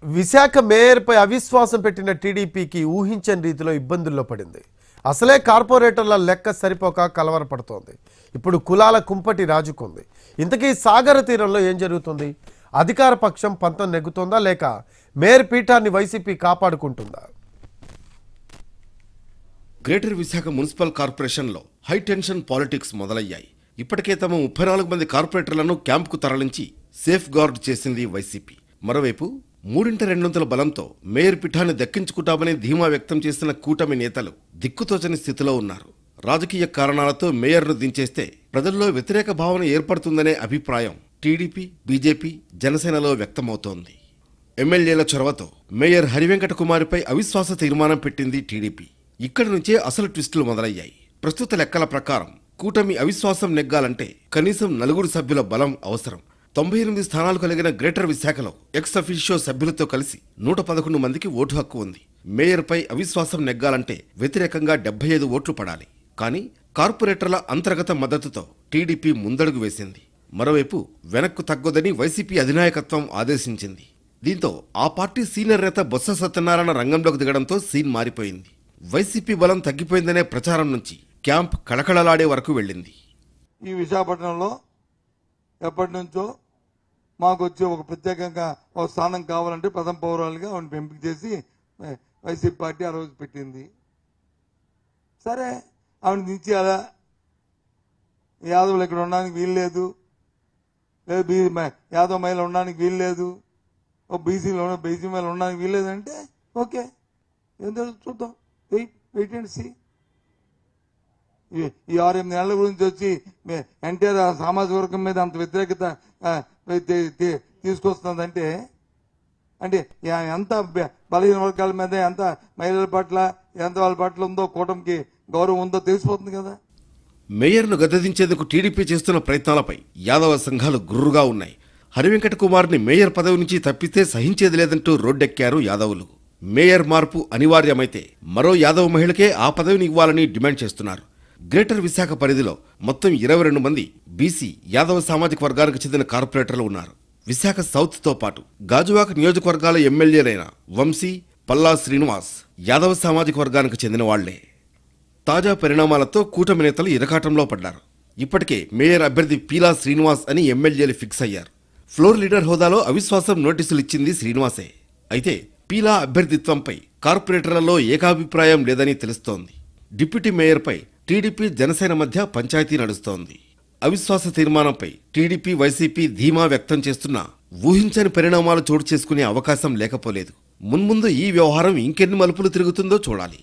విశాఖ మేయర్పై అవిశ్వాసం పెట్టిన టీడీపీకి ఊహించని రీతిలో ఇబ్బందుల్లో పడింది. అసలే కార్పొరేటర్ల లెక్క సరిపోక కలవరపడుతోంది. ఇప్పుడు కులాల కుంపటి రాజుకుంది. ఇంతకీ సాగర తీరంలో ఏం జరుగుతుంది? అధికార పక్షం పంతం నెగ్గుతోందా లేక మేయర్ పీఠాన్ని వైసీపీ కాపాడుకుంటుందా? గ్రేటర్ విశాఖ మున్సిపల్ కార్పొరేషన్లో హై టెన్షన్ పాలిటిక్స్ మొదలయ్యాయి. ఇప్పటికే తమ 34 మంది కార్పొరేటర్లను క్యాంపుకు తరలించి సేఫ్ గార్డ్ చేసింది వైసీపీ. మరోవైపు 3/2 బలంతో మేయర్ పీఠాన్ని దక్కించుకుంటామని ధీమా వ్యక్తం చేసిన కూటమి నేతలు దిక్కుతోచని స్థితిలో ఉన్నారు. రాజకీయ కారణాలతో మేయర్ను దించేస్తే ప్రజల్లో వ్యతిరేక భావన ఏర్పడుతుందనే అభిప్రాయం టీడీపీ, బీజేపీ, జనసేనలో వ్యక్తమవుతోంది. ఎమ్మెల్యేల చొరవతో మేయర్ హరివెంకట కుమారిపై అవిశ్వాస తీర్మానం పెట్టింది టీడీపీ. ఇక్కడి నుంచే అసలు ట్విస్టులు మొదలయ్యాయి. ప్రస్తుత లెక్కల ప్రకారం కూటమి అవిశ్వాసం నెగ్గాలంటే కనీసం 4 సభ్యుల బలం అవసరం. 98 స్థానాలు కలిగిన గ్రేటర్ విశాఖలో ఎక్స్ అఫీషియో సభ్యులతో కలిసి 111 మందికి ఓటు హక్కు ఉంది. మేయర్పై అవిశ్వాసం నెగ్గాలంటే వ్యతిరేకంగా 75 ఓట్లు పడాలి. కానీ కార్పొరేటర్ల అంతర్గత మద్దతుతో టీడీపీ ముందడుగు వేసింది. మరోవైపు వెనక్కు తగ్గొద్దని వైసీపీ అధినాయకత్వం ఆదేశించింది. దీంతో ఆ పార్టీ సీనియర్ నేత బొత్స సత్యనారాయణ రంగంలోకి దిగడంతో సీన్ మారిపోయింది. వైసీపీ బలం తగ్గిపోయిందనే ప్రచారం నుంచి క్యాంప్ కళకళలాడే వరకు వెళ్ళింది. ఈ విశాఖపట్నంలో ఎప్పటి నుంచో మాకు వచ్చి ఒక ప్రత్యేకంగా ఒక స్థానం కావాలంటే ప్రథమ పౌరాలుగా ఆవిడ ఎంపిక చేసి వైసీపీ పార్టీ ఆ రోజు పెట్టింది. సరే, ఆవిడ నుంచి అలా యాదవులు ఇక్కడ ఉండడానికి వీలు లేదు, యాదవ్ మహిళ ఉండడానికి వీలు లేదు, బీసీ మహిళ ఉండడానికి వీలు లేదంటే ఓకే, ఏం చూద్దాం, వెయిట్ అండ్ సీ. ఈ 6-8 నెలల గురించి వచ్చి ఎన్టీఆర్ సామాజిక వర్గం మీద అంత వ్యతిరేకత తీసుకొస్తుందంటే అంటే ఎంత బలహీన వర్గాల మీద, ఎంత మహిళల పట్ల, ఎంత వాళ్ళ పట్ల ఉందో, కూటమికి గౌరవం ఉందో తెలిసిపోతుంది కదా. మేయర్ను గద్దెదించేందుకు టీడీపీ చేస్తున్న ప్రయత్నాలపై యాదవ సంఘాలు గుర్రుగా ఉన్నాయి. హరివెంకట కుమార్ని మేయర్ పదవి నుంచి తప్పిస్తే సహించేది లేదంటూ రోడ్డెక్కారు యాదవులు. మేయర్ మార్పు అనివార్యమైతే మరో యాదవ మహిళకే ఆ పదవిని ఇవ్వాలని డిమాండ్ చేస్తున్నారు. గ్రేటర్ విశాఖ పరిధిలో మొత్తం 22 మంది బీసీ, యాదవ సామాజిక వర్గానికి చెందిన కార్పొరేటర్లు ఉన్నారు. విశాఖ సౌత్ తో పాటు గాజువాక నియోజకవర్గాల ఎమ్మెల్యేలైన వంశీ, పల్లా శ్రీనివాస్ యాదవ సామాజిక వర్గానికి చెందిన వాళ్లే. తాజా పరిణామాలతో కూటమి నేతలు ఇరకాటంలో పడ్డారు. ఇప్పటికే మేయర్ అభ్యర్థి పీలా శ్రీనివాస్ అని ఎమ్మెల్యేలు ఫిక్స్ అయ్యారు. ఫ్లోర్ లీడర్ హోదాలో అవిశ్వాసం నోటీసులు ఇచ్చింది శ్రీనివాసే. అయితే పీలా అభ్యర్థిత్వంపై కార్పొరేటర్లలో ఏకాభిప్రాయం లేదని తెలుస్తోంది. డిప్యూటీ మేయర్పై టీడీపీ, జనసేన మధ్య పంచాయతీ నడుస్తోంది. అవిశ్వాస తీర్మానంపై టీడీపీ, వైసీపీ ధీమా వ్యక్తం చేస్తున్నా ఊహించని పరిణామాలు చోటు చేసుకునే అవకాశం లేకపోలేదు. మున్ముందు ఈ వ్యవహారం ఇంకెన్ని మలుపులు తిరుగుతుందో చూడాలి.